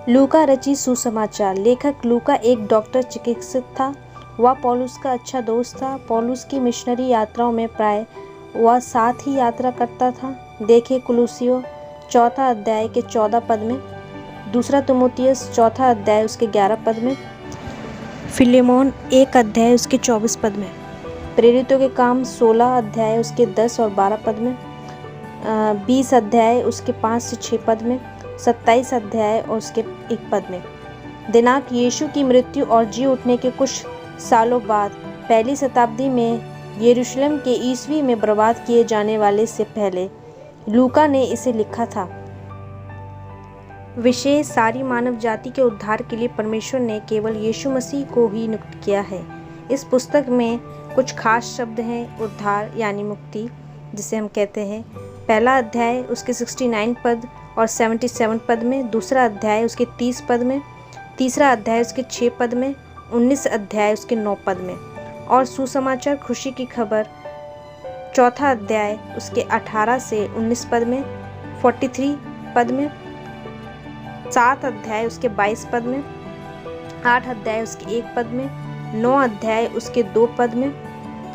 लूका रची सुसमाचार। लेखक लूका एक डॉक्टर चिकित्सक था। वह पौलुस का अच्छा दोस्त था। पौलुस की मिशनरी यात्राओं में प्राय वह साथ ही यात्रा करता था। देखे कुलुसियों 4 अध्याय के 14 पद में, 2 तीमुथियुस 4 अध्याय उसके 11 पद में, फिलेमोन 1 अध्याय उसके 24 पद में, प्रेरितों के काम 16 अध्याय उसके 10 और 12 पद में, 20 अध्याय उसके 5 से 6 पद में, 27 अध्याय और उसके 1 पद में। दिनांक यीशु की मृत्यु और जी उठने के कुछ सालों बाद पहली शताब्दी में यरूशलेम के ईसवी में बर्बाद किए जाने वाले से पहले लूका ने इसे लिखा था। विषय सारी मानव जाति के उद्धार के लिए परमेश्वर ने केवल यीशु मसीह को ही नियुक्त किया है। इस पुस्तक में कुछ खास शब्द हैं। उद्धार यानी मुक्ति जिसे हम कहते हैं। पहला अध्याय उसके 69 पद और 77 पद में, दूसरा अध्याय उसके 30 पद में, तीसरा अध्याय उसके 6 पद में, 19 अध्याय उसके 9 पद में, और सुसमाचार खुशी की खबर चौथा अध्याय उसके 18 से 19 पद में, 43 पद में, 7 अध्याय उसके 22 पद में, 8 अध्याय उसके 1 पद में, 9 अध्याय उसके 2 पद में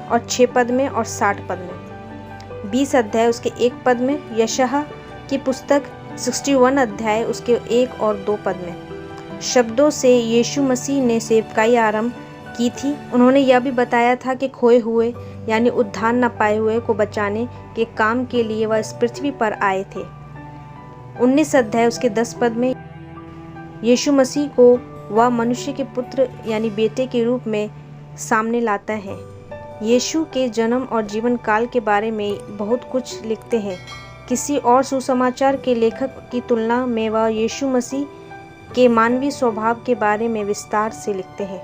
और 6 पद में और 60 पद में, 20 अध्याय उसके 1 पद में। यशायाह की पुस्तक 61 अध्याय उसके 1 और 2 पद में। शब्दों से यीशु मसीह ने सेवकाई आरंभ की थी। उन्होंने यह भी बताया था कि खोए हुए यानी उद्धार न पाए हुए को बचाने के काम के लिए वह इस पृथ्वी पर आए थे। 19 अध्याय उसके 10 पद में यीशु मसीह को वह मनुष्य के पुत्र यानी बेटे के रूप में सामने लाता है। यीशु के जन्म और जीवन काल के बारे में बहुत कुछ लिखते हैं। किसी और सुसमाचार के लेखक की तुलना में वह यीशु मसीह के मानवीय स्वभाव के बारे में विस्तार से लिखते हैं।